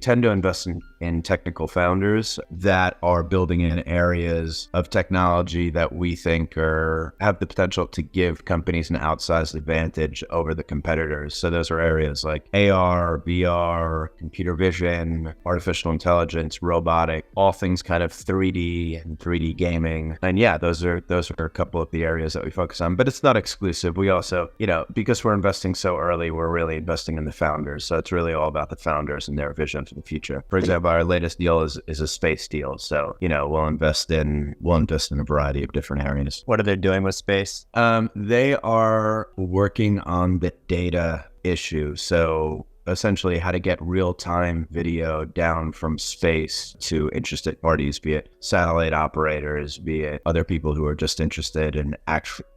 tend to invest in technical founders that are building in areas of technology that we think have the potential to give companies an outsized advantage over the competitors. So those are areas like AR, VR, computer vision, artificial intelligence, robotic, all things kind of 3D and 3D gaming. And yeah, those are a couple of the areas that we focus on, but it's not exclusive. We also, because we're investing so early, we're really investing in the founders. So it's really all about the founders and their vision for the future. For example, our latest deal is a space deal. So, we'll invest in a variety of different areas. What are they doing with space? They are working on the data issue. So essentially how to get real-time video down from space to interested parties, be it satellite operators, be it other people who are just interested in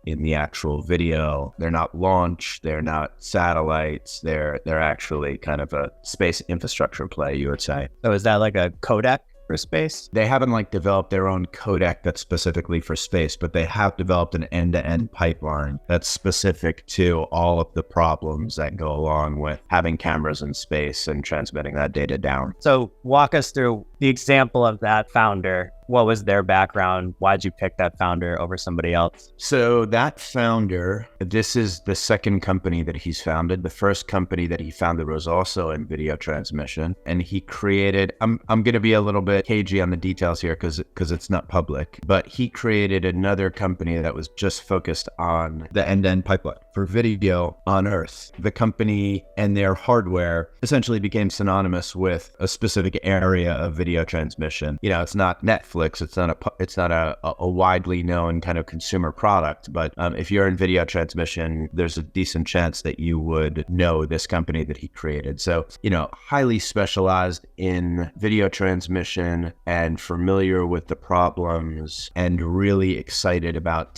the actual video. They're not launch, they're not satellites, they're actually kind of a space infrastructure play, you would say. So is that like a codec for space? They haven't developed their own codec that's specifically for space, but they have developed an end-to-end pipeline that's specific to all of the problems that go along with having cameras in space and transmitting that data down. So walk us through the example of that founder. What was their background? Why'd you pick that founder over somebody else? So that founder, this is the second company that he's founded. The first company that he founded was also in video transmission. And he created, I'm going to be a little bit cagey on the details here because it's not public, but he created another company that was just focused on the end-to-end pipeline for video on Earth. The company and their hardware essentially became synonymous with a specific area of video transmission. It's not Netflix. It's not a widely known kind of consumer product, but if you're in video transmission, there's a decent chance that you would know this company that he created. So, highly specialized in video transmission and familiar with the problems and really excited about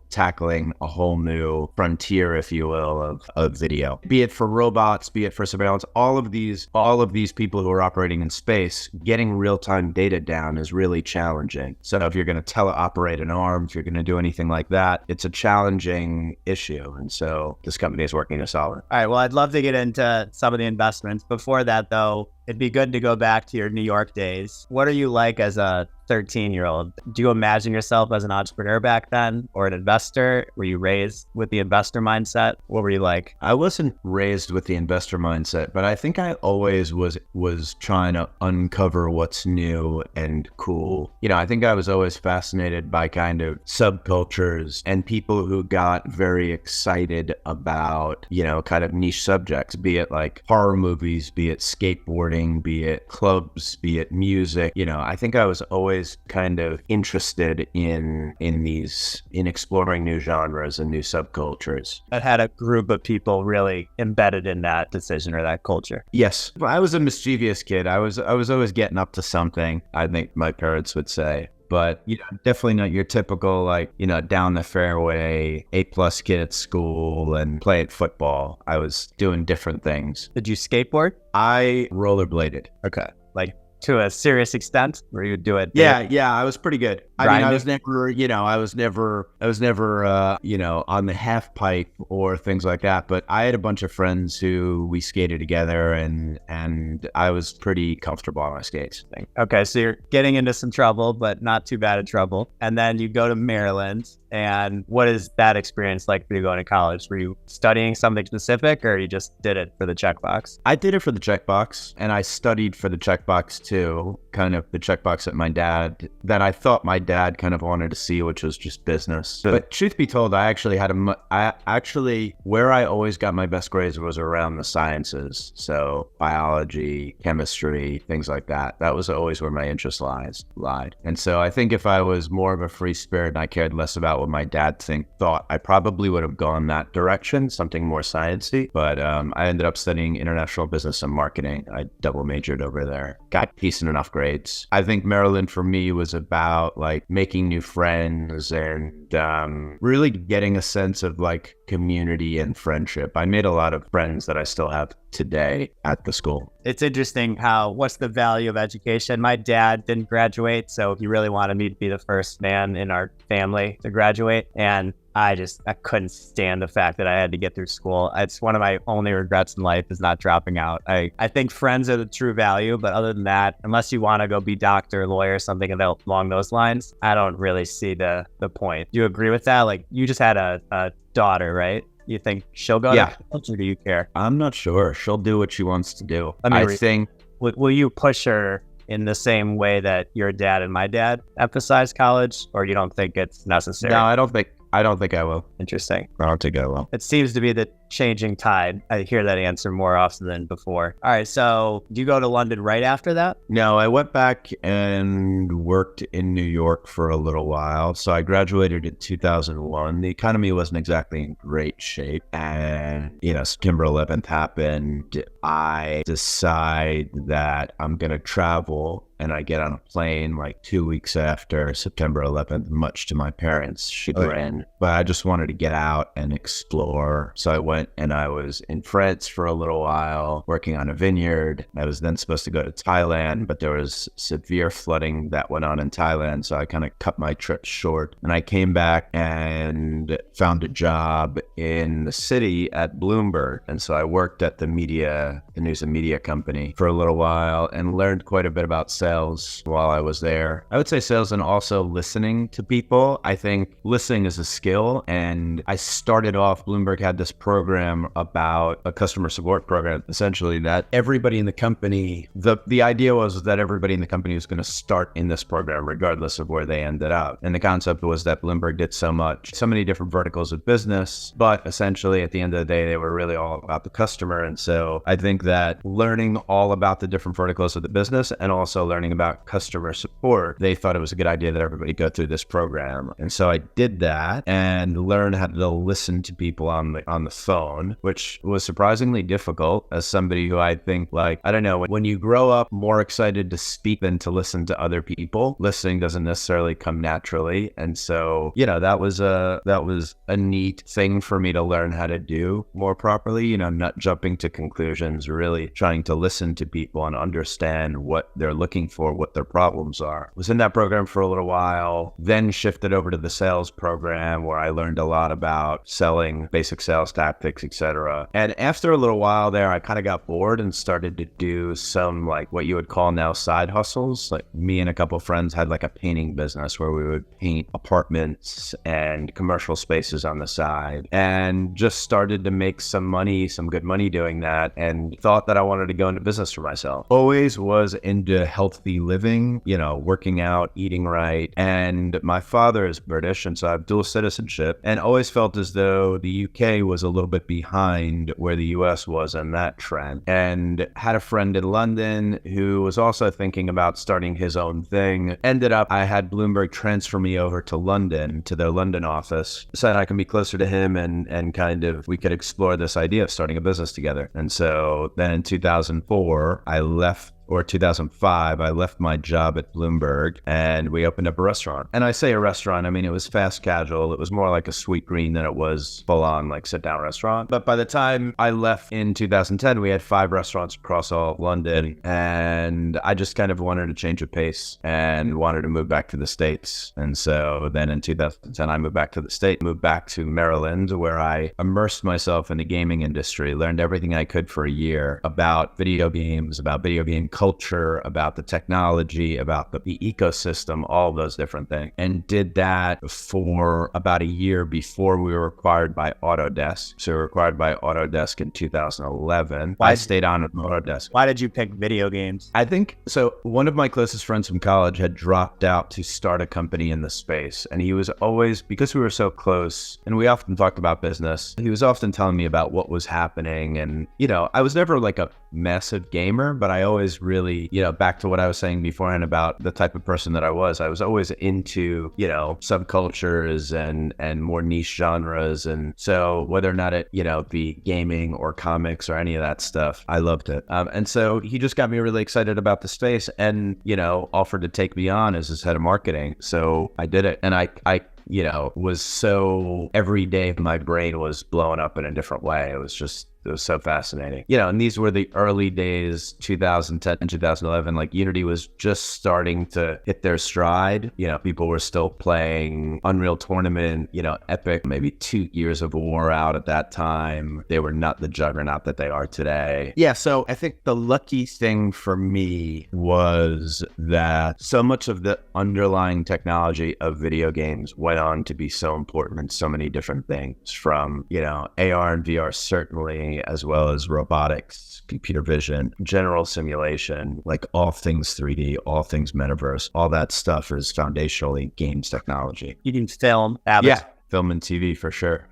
tackling a whole new frontier, if you will, of video. Be it for robots, be it for surveillance, all of these people who are operating in space, getting real-time data down is really challenging. So if you're going to teleoperate an arm, if you're going to do anything like that, it's a challenging issue. And so this company is working to solve it. All right. Well, I'd love to get into some of the investments. Before that, though, it'd be good to go back to your New York days. What are you like as a 13-year-old? Do you imagine yourself as an entrepreneur back then or an investor? Were you raised with the investor mindset? What were you like? I wasn't raised with the investor mindset, but I think I always was trying to uncover what's new and cool. I think I was always fascinated by kind of subcultures and people who got very excited about, kind of niche subjects, be it like horror movies, be it skateboarding, be it clubs, be it music. I think I was always kind of interested in exploring new genres and new subcultures. That had a group of people really embedded in that decision or that culture. Yes. Well, I was a mischievous kid. I was always getting up to something, I think my parents would say. But, definitely not your typical, down the fairway, A+ kid at school and playing football. I was doing different things. Did you skateboard? I rollerbladed. Okay. Like to a serious extent where you would do it? Yeah, I was pretty good. I mean, I was never, on the half pipe or things like that. But I had a bunch of friends who we skated together, and I was pretty comfortable on my skates. Okay, so you're getting into some trouble, but not too bad of trouble. And then you go to Maryland. And what is that experience like for you going to college? Were you studying something specific, or you just did it for the checkbox? I did it for the checkbox, and I studied for the checkbox too, kind of the checkbox that I thought my dad kind of wanted to see, which was just business. But truth be told, I actually where I always got my best grades was around the sciences. So biology, chemistry, things like that. That was always where my interest lied. And so I think if I was more of a free spirit and I cared less about what my dad thought, I probably would have gone that direction, something more sciencey. But I ended up studying international business and marketing. I double majored over there, got decent enough grades. I think Maryland for me was about making new friends and really getting a sense of community and friendship. I made a lot of friends that I still have today at the school. It's interesting what's the value of education? My dad didn't graduate, so he really wanted me to be the first man in our family to graduate. And I couldn't stand the fact that I had to get through school. It's one of my only regrets in life is not dropping out. I think friends are the true value, but other than that, unless you want to go be doctor, lawyer, something along those lines, I don't really see the point. Do you agree with that? Like, you just had a daughter, right? You think she'll go to college, or do you care? I'm not sure. She'll do what she wants to do. I think. Will you push her in the same way that your dad and my dad emphasize college, or you don't think it's necessary? No, I don't think I will. Interesting. I don't think I will. It seems to be the changing tide. I hear that answer more often than before. All right, so do you go to London right after that? No, I went back and worked in New York for a little while. So I graduated in 2001. The economy wasn't exactly in great shape. And, September 11th happened. I decide that I'm going to travel, and I get on a plane like 2 weeks after September 11th, much to my parents' chagrin. But I just wanted to get out and explore. So I went and I was in France for a little while, working on a vineyard. I was then supposed to go to Thailand, but there was severe flooding that went on in Thailand. So I kind of cut my trip short. And I came back and found a job in the city at Bloomberg. And so I worked at the news and media company for a little while and learned quite a bit about sales while I was there. I would say sales and also listening to people. I think listening is a skill. And I started off, Bloomberg had this program about a customer support program, essentially, that everybody in the company, the idea was that everybody in the company was going to start in this program regardless of where they ended up. And the concept was that Bloomberg did so many different verticals of business, but essentially at the end of the day, they were really all about the customer. And so I think that learning all about the different verticals of the business and also learning about customer support, they thought it was a good idea that everybody go through this program. And so I did that and learned how to listen to people on the phone, which was surprisingly difficult as somebody who I think, when you grow up more excited to speak than to listen to other people, listening doesn't necessarily come naturally. And so, that was a neat thing for me to learn how to do more properly, not jumping to conclusions, really trying to listen to people and understand what they're looking for, what their problems are. Was in that program for a little while, then shifted over to the sales program where I learned a lot about selling, basic sales tactics, etc. And after a little while there, I kind of got bored and started to do some what you would call now side hustles. Like me and a couple of friends had a painting business where we would paint apartments and commercial spaces on the side, and just started to make some good money doing that, and thought that I wanted to go into business for myself. Always was into healthy living, working out, eating right. And my father is British, and so I have dual citizenship, and always felt as though the UK was a little bit behind where the US was in that trend. And had a friend in London who was also thinking about starting his own thing. Ended up, I had Bloomberg transfer me over to London, to their London office, so that I can be closer to him and kind of, we could explore this idea of starting a business together. And so then in 2004, I left, or 2005, I left my job at Bloomberg and we opened up a restaurant. And I say a restaurant, I mean, it was fast casual. It was more like a Sweet Green than it was full on sit down restaurant. But by the time I left in 2010, we had 5 restaurants across all of London. And I just kind of wanted to change of pace and wanted to move back to the States. And so then in 2010, I moved back to the States, moved back to Maryland, where I immersed myself in the gaming industry, learned everything I could for a year about video games, about video game culture, about the technology, about the ecosystem, all of those different things. And did that for about a year before we were acquired by Autodesk. So we were acquired by Autodesk in 2011. I stayed on at Autodesk. Why did you pick video games? I think, so one of my closest friends from college had dropped out to start a company in the space. And he was always, because we were so close and we often talked about business, he was often telling me about what was happening. And, I was never a massive gamer, but I always really, back to what I was saying beforehand about the type of person that I was always into, subcultures and more niche genres. And so whether or not it, be gaming or comics or any of that stuff, I loved it. And so he just got me really excited about the space and, offered to take me on as his head of marketing. So I did it. And I was so, every day my brain was blowing up in a different way. It was just so fascinating. You know, and these were the early days, 2010 and 2011. Like Unity was just starting to hit their stride. You know, people were still playing Unreal Tournament, you know, Epic, maybe 2 years of War out at that time. They were not the juggernaut that they are today. Yeah, so I think the lucky thing for me was that so much of the underlying technology of video games went on to be so important in so many different things, from, you know, AR and VR certainly, as well as robotics, computer vision, general simulation, like all things 3D, all things metaverse, all that stuff is foundationally games technology. You can film, Yeah, film and TV for sure.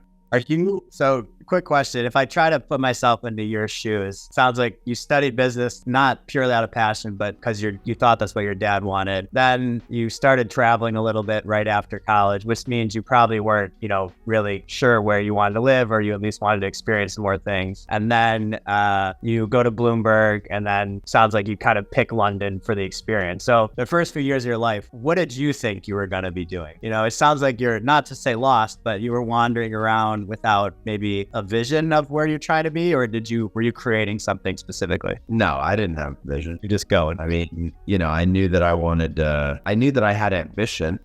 So quick question. If I try to put myself into your shoes, sounds like you studied business, not purely out of passion, but because you thought that's what your dad wanted. Then you started traveling a little bit right after college, which means you probably weren't, you know, really sure where you wanted to live, or you at least wanted to experience some more things. And then you go to Bloomberg, and then sounds like you kind of pick London for the experience. So the first few years of your life, what did you think you were going to be doing? You know, it sounds like you're, not to say lost, but you were wandering around without maybe a vision of where you're trying to be, or were you creating something specifically? No, I didn't have vision. You're just going. I mean, you know, I knew that I knew that I had ambition.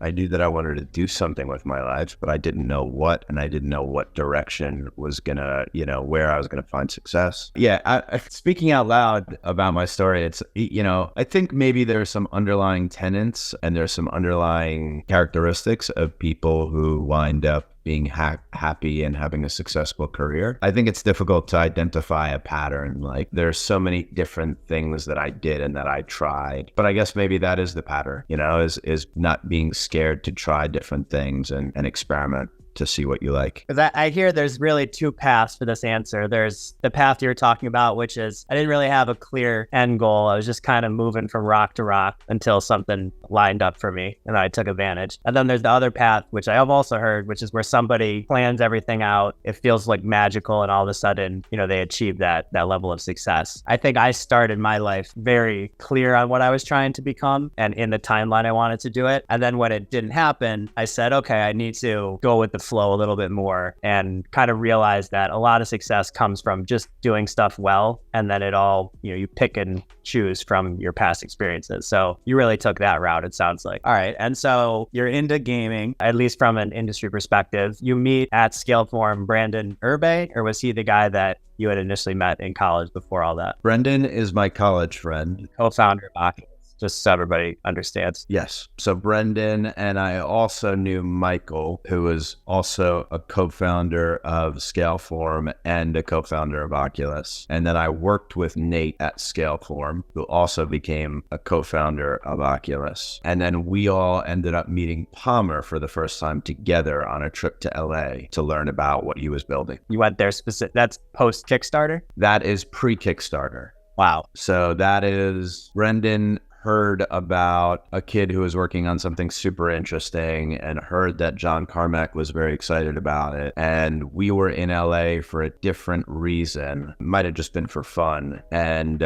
I knew that I wanted to do something with my life, but I didn't know what, and I didn't know what direction was gonna, you know, where I was gonna find success. Yeah, speaking out loud about my story, it's, you know, I think maybe there's some underlying tenets and there's some underlying characteristics of people who wind up being happy and having a successful career. I think it's difficult to identify a pattern. Like, there's so many different things that I did and that I tried, but I guess maybe that is the pattern, you know, is not being scared to try different things and experiment to see what you like. Because I hear there's really two paths for this answer. There's the path you're talking about, which is I didn't really have a clear end goal. I was just kind of moving from rock to rock until something lined up for me and I took advantage. And then there's the other path, which I have also heard, which is where somebody plans everything out. It feels like magical, and all of a sudden, you know, they achieve that level of success. I think I started my life very clear on what I was trying to become and in the timeline I wanted to do it. And then when it didn't happen, I said, okay, I need to go with the flow a little bit more, and kind of realize that a lot of success comes from just doing stuff well, and then it all, you know, you pick and choose from your past experiences. So you really took that route, it sounds like. All right, and so you're into gaming, at least from an industry perspective. You meet at Scaleform Brandon Urbe, or was he the guy that you had initially met in college before all that? Brendan is my college friend, co-founder of Oculus. Just so everybody understands. Yes. So Brendan, and I also knew Michael, who was also a co-founder of Scaleform and a co-founder of Oculus. And then I worked with Nate at Scaleform, who also became a co-founder of Oculus. And then we all ended up meeting Palmer for the first time together on a trip to LA to learn about what he was building. You went there that's post Kickstarter? That is pre-Kickstarter. Wow. So that is Brendan heard about a kid who was working on something super interesting and heard that John Carmack was very excited about it. And we were in LA for a different reason. Might have just been for fun. And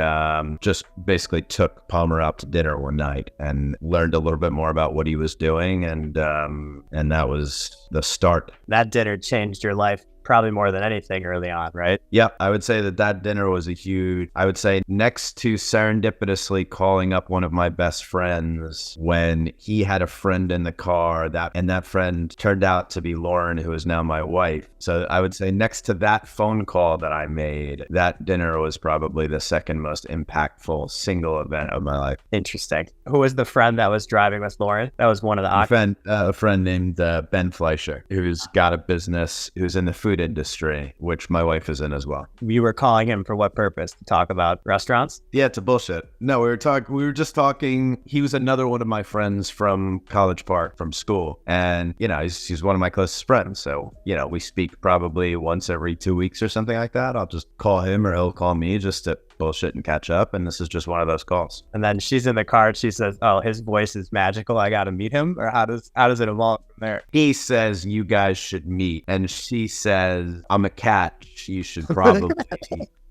just basically took Palmer out to dinner one night and learned a little bit more about what he was doing. And that was the start. That dinner changed your life probably more than anything early on, right? Yeah, I would say that dinner was I would say next to serendipitously calling up one of my best friends when he had a friend in the car, and that friend turned out to be Lauren, who is now my wife. So I would say next to that phone call that I made, that dinner was probably the second most impactful single event of my life. Interesting. Who was the friend that was driving with Lauren? That was one of the a friend named Ben Fleischer, who's got a business, who's in the food industry, which my wife is in as well. You were calling him for what purpose? To talk about restaurants? Yeah, to bullshit. No, we were just talking. He was another one of my friends from College Park, from school. And, you know, he's one of my closest friends. So, you know, we speak probably once every 2 weeks or something like that. I'll just call him or he'll call me just to bullshit and catch up. And this is just one of those calls. And then she's in the car. She says, oh, his voice is magical. I got to meet him. Or how does it evolve from there? He says, you guys should meet. And she says, I'm a cat. You should probably,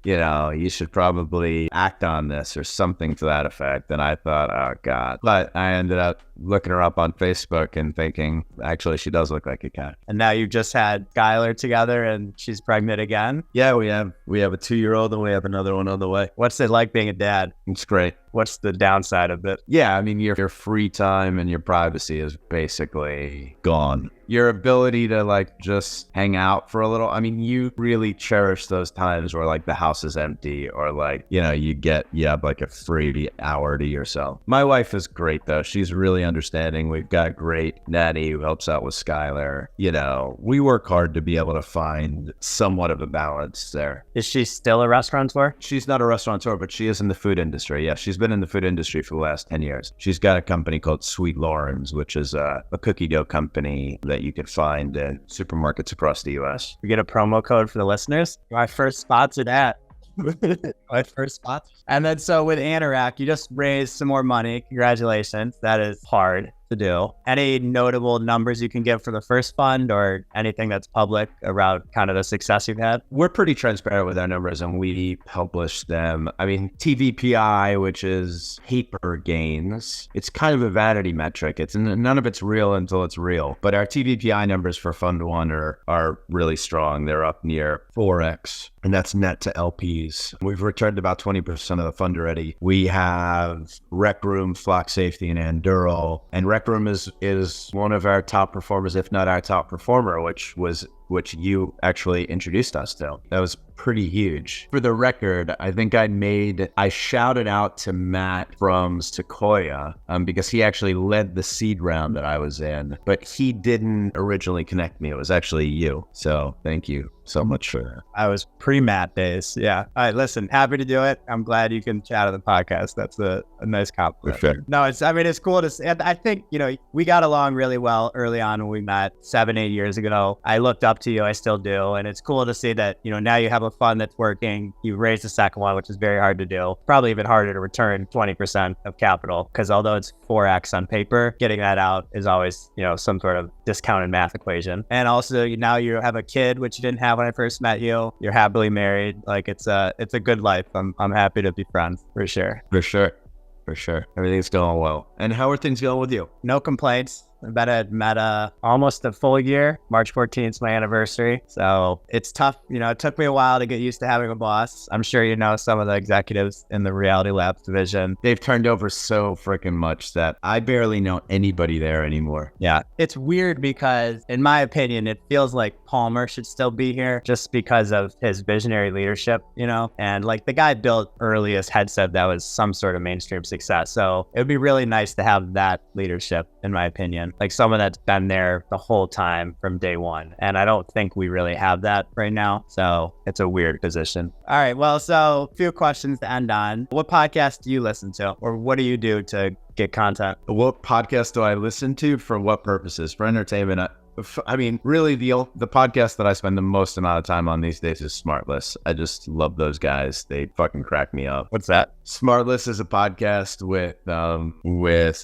you should probably act on this or something to that effect. And I thought, oh God. But I ended up looking her up on Facebook and thinking, actually, she does look like a cat. And now you just had Skylar together and she's pregnant again. Yeah, we have a 2-year-old and we have another one on the way. What's it like being a dad? It's great. What's the downside of it? Yeah, I mean, your free time and your privacy is basically gone. Your ability to like just hang out for a little. I mean, you really cherish those times where like the house is empty or like, you have like a free hour to yourself. My wife is great though. She's really understanding. We've got a great nanny who helps out with Skylar. We work hard to be able to find somewhat of a balance there. Is she still a restaurateur? She's not a restaurateur, but she is in the food industry. Yeah, she's been in the food industry for the last 10 years. She's got a company called Sweet Lauren's, which is a cookie dough company that you can find in supermarkets across the U.S. We get a promo code for the listeners. My first sponsored ad. My first spot. And then so with Anorak, you just raised some more money. Congratulations. That is hard to do. Any notable numbers you can give for the first fund or anything that's public around kind of the success you've had? We're pretty transparent with our numbers and we publish them. I mean, TVPI, which is paper gains, it's kind of a vanity metric. None of it's real until it's real. But our TVPI numbers for Fund 1 are really strong. They're up near 4x. And that's net to LPs. We've returned about 20% of the fund already. We have Rec Room, Flock Safety, and Anduro. And Rec Room is one of our top performers, if not our top performer, which you actually introduced us to. That was pretty huge. For the record, I think I shouted out to Matt from Sequoia because he actually led the seed round that I was in, but he didn't originally connect me. It was actually you. So thank you so much for that. I was pre-Matt days. Yeah. All right, listen, happy to do it. I'm glad you can chat on the podcast. That's a nice compliment. For sure. No, it's cool to see. I think, we got along really well early on when we met 7-8 years ago. I looked up to you. I still do. And it's cool to see that, now you have a fund that's working. You raised the second one, which is very hard to do. Probably even harder to return 20% of capital because although it's 4x on paper, getting that out is always, some sort of discounted math equation. And also now you have a kid, which you didn't have when I first met you. You're happily married. Like it's a good life. I'm happy to be friends for sure. For sure. Everything's going well. And how are things going with you? No complaints. I've met almost a full year. March 14th is my anniversary. So it's tough. It took me a while to get used to having a boss. I'm sure some of the executives in the Reality Labs division. They've turned over so freaking much that I barely know anybody there anymore. Yeah. It's weird because, in my opinion, it feels like Palmer should still be here just because of his visionary leadership, and like the guy built earliest headset that was some sort of mainstream success. So it would be really nice to have that leadership, in my opinion. Like someone that's been there the whole time from day one. And I don't think we really have that right now. So it's a weird position. All right. Well, so a few questions to end on. What podcast do you listen to? Or what do you do to get content? What podcast do I listen to? For what purposes? For entertainment? I mean, really, the podcast that I spend the most amount of time on these days is Smartless. I just love those guys. They fucking crack me up. What's that? Smartless is a podcast with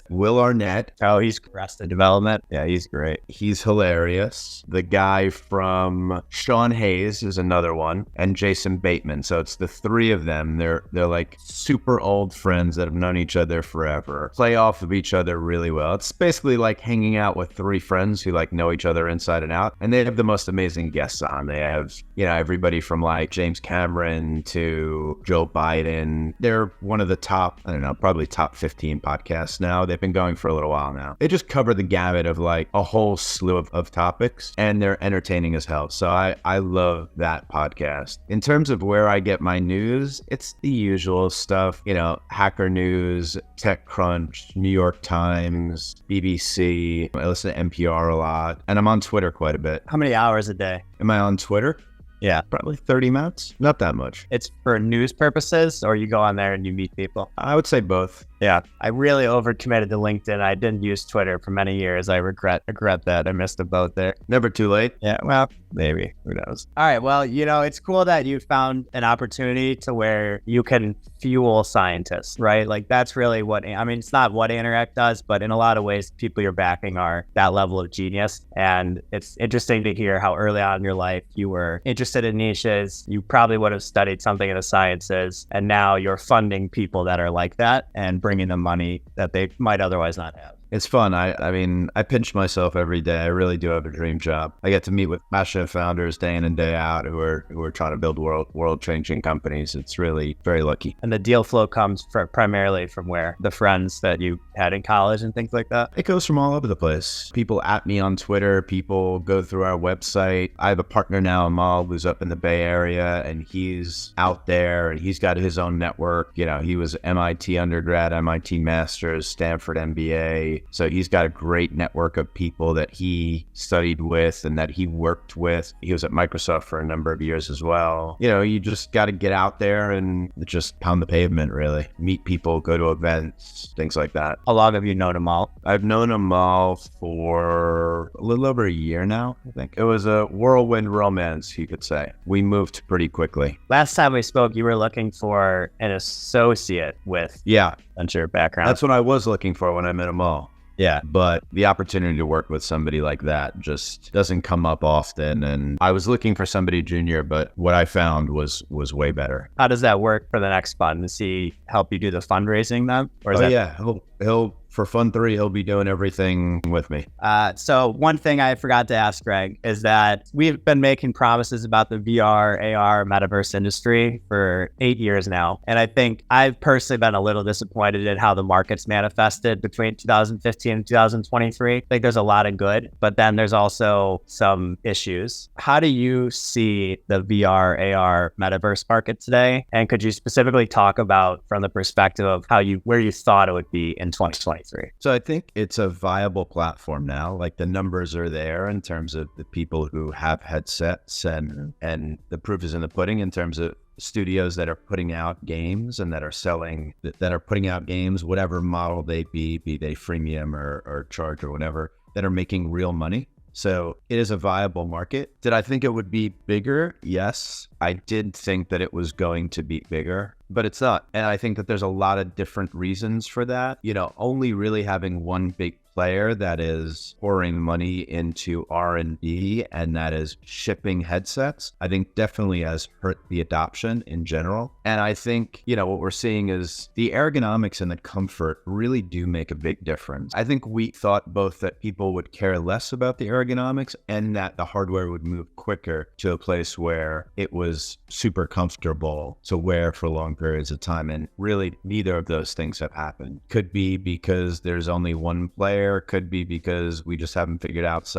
Will Arnett. Oh, he's Arrested Development. Yeah, he's great. He's hilarious. The guy from Sean Hayes is another one, and Jason Bateman. So it's the three of them. They're like super old friends that have known each other forever. Play off of each other really well. It's basically like hanging out with three friends who like know each other inside and out, and they have the most amazing guests on. They have everybody from like James Cameron to Joe Biden. They're one of the top, probably top 15 podcasts now. They've been going for a little while now. They just cover the gamut of like a whole slew of topics, and they're entertaining as hell. So I love that podcast. In terms of where I get my news, it's the usual stuff, Hacker News, TechCrunch, New York Times, BBC. I listen to NPR a lot. And I'm on Twitter quite a bit. How many hours a day? Am I on Twitter? Yeah. Probably 30 minutes. Not that much. It's for news purposes, or you go on there and you meet people? I would say both. Yeah. I really overcommitted to LinkedIn. I didn't use Twitter for many years. I regret that. I missed a boat there. Never too late. Yeah. Well, maybe. Who knows? All right. Well, it's cool that you found an opportunity to where you can fuel scientists, right? Like that's really it's not what Anorak does, but in a lot of ways, people you're backing are that level of genius. And it's interesting to hear how early on in your life you were interested in niches. You probably would have studied something in the sciences, and now you're funding people that are like that and bringing them money that they might otherwise not have. It's fun. I mean, I pinch myself every day. I really do have a dream job. I get to meet with passionate founders day in and day out who are trying to build world changing companies. It's really very lucky. And the deal flow comes primarily from where? The friends that you had in college and things like that? It goes from all over the place. People at me on Twitter. People go through our website. I have a partner now, Amal, who's up in the Bay Area, and he's out there and he's got his own network. You know, he was MIT undergrad, MIT master's, Stanford MBA. So he's got a great network of people that he studied with and that he worked with. He was at Microsoft for a number of years as well. You know, you just got to get out there and just pound the pavement, really. Meet people, go to events, things like that. How long have you known Amal? I've known Amal for a little over a year now, I think. It was a whirlwind romance, you could say. We moved pretty quickly. Last time we spoke, you were looking for an associate with venture background. That's what I was looking for when I met Amal. Yeah. But the opportunity to work with somebody like that just doesn't come up often. And I was looking for somebody junior, but what I found was way better. How does that work for the next fund? Does he help you do the fundraising then? Or is yeah. He'll for Fund 3, he'll be doing everything with me. So one thing I forgot to ask Greg is that we've been making promises about the VR, AR, metaverse industry for 8 years now. And I think I've personally been a little disappointed in how the market's manifested between 2015 and 2023. I think there's a lot of good, but then there's also some issues. How do you see the VR, AR, metaverse market today? And could you specifically talk about from the perspective of where you thought it would be in 2023? So I think it's a viable platform now. Like the numbers are there in terms of the people who have headsets and the proof is in the pudding in terms of studios that are putting out games and that are putting out games, whatever model they be they freemium or charge or whatever, that are making real money. So it is a viable market. Did I think it would be bigger? Yes. I did think that it was going to be bigger, but it's not. And I think that there's a lot of different reasons for that. You know, only really having one big player that is pouring money into R&D and that is shipping headsets, I think definitely has hurt the adoption in general. And I think, you know, what we're seeing is the ergonomics and the comfort really do make a big difference. I think we thought both that people would care less about the ergonomics and that the hardware would move quicker to a place where it was super comfortable to wear for long periods of time. And really neither of those things have happened. Could be because there's only one player, could be because we just haven't figured out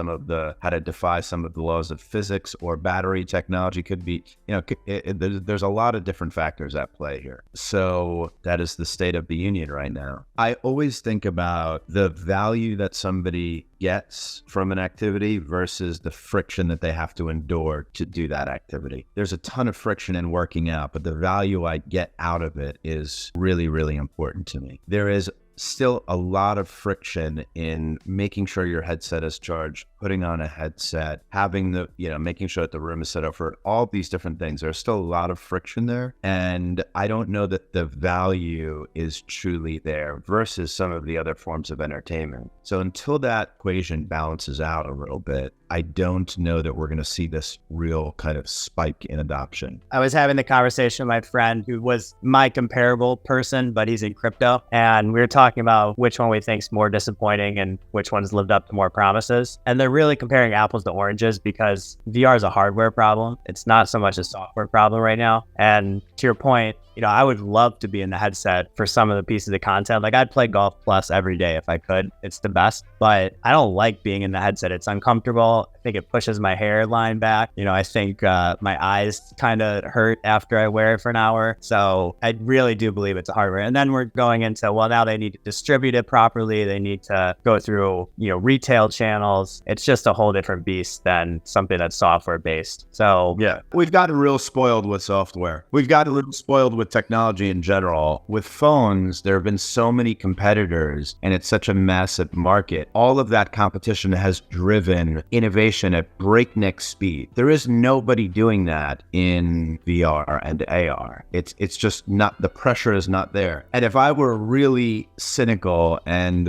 how to defy some of the laws of physics or battery technology. Could be, you know, there's a lot of different factors at play here. So that is the state of the union right now. I always think about the value that somebody gets from an activity versus the friction that they have to endure to do that activity. There's a ton of friction in working out, but the value I get out of it is really, really important to me. There is still a lot of friction in making sure your headset is charged, putting on a headset, having making sure that the room is set up for all these different things. There's still a lot of friction there. And I don't know that the value is truly there versus some of the other forms of entertainment. So until that equation balances out a little bit, I don't know that we're going to see this real kind of spike in adoption. I was having the conversation with my friend who was my comparable person, but he's in crypto. And we were talking about which one we think is more disappointing and which one's lived up to more promises. And they're really comparing apples to oranges because VR is a hardware problem. It's not so much a software problem right now. And to your point, you know, I would love to be in the headset for some of the pieces of content. Like I'd play Golf Plus every day if I could. It's the best, but I don't like being in the headset. It's uncomfortable. I think it pushes my hairline back. You know, I think my eyes kind of hurt after I wear it for an hour. So I really do believe it's a hardware. And then we're going into, well, now they need to distribute it properly. They need to go through, you know, retail channels. It's just a whole different beast than something that's software based. So yeah, we've gotten real spoiled with software. We've gotten a little spoiled with technology in general. With phones, there have been so many competitors and it's such a massive market. All of that competition has driven innovation at breakneck speed. There is nobody doing that in VR and AR. It's just not, the pressure is not there. And if I were really cynical and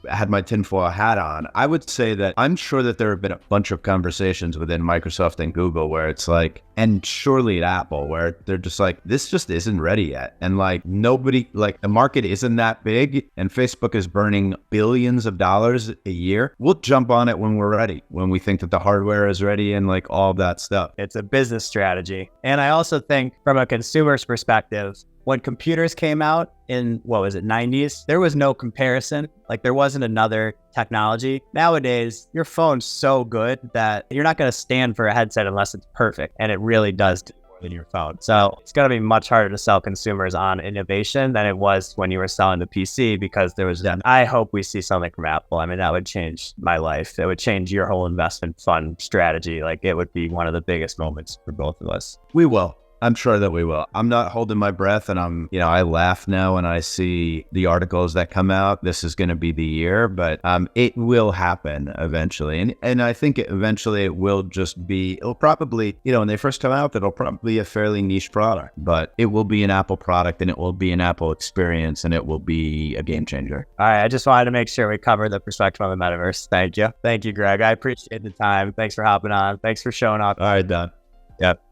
had my tinfoil hat on, I would say that I'm sure that there have been a bunch of conversations within Microsoft and Google where it's like, And surely at Apple, where they're just like, this just isn't ready yet. And like nobody, like the market isn't that big and Facebook is burning billions of dollars a year. We'll jump on it when we're ready, when we think that the hardware is ready and like all of that stuff. It's a business strategy. And I also think from a consumer's perspective, when computers came out in, 90s, there was no comparison. Like there wasn't another technology. Nowadays, your phone's so good that you're not going to stand for a headset unless it's perfect. And it really does do more than your phone. So it's going to be much harder to sell consumers on innovation than it was when you were selling the PC, because there was, I hope we see something from Apple. I mean, that would change my life. It would change your whole investment fund strategy. Like it would be one of the biggest moments for both of us. We will. I'm sure that we will. I'm not holding my breath, and I laugh now when I see the articles that come out. This is going to be the year, but it will happen eventually. And I think eventually it'll probably, when they first come out, it'll probably be a fairly niche product, but it will be an Apple product and it will be an Apple experience and it will be a game changer. All right. I just wanted to make sure we covered the perspective on the metaverse. Thank you. Thank you, Greg. I appreciate the time. Thanks for hopping on. Thanks for showing up. All right, Don. Yep.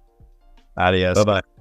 Adios. Bye-bye.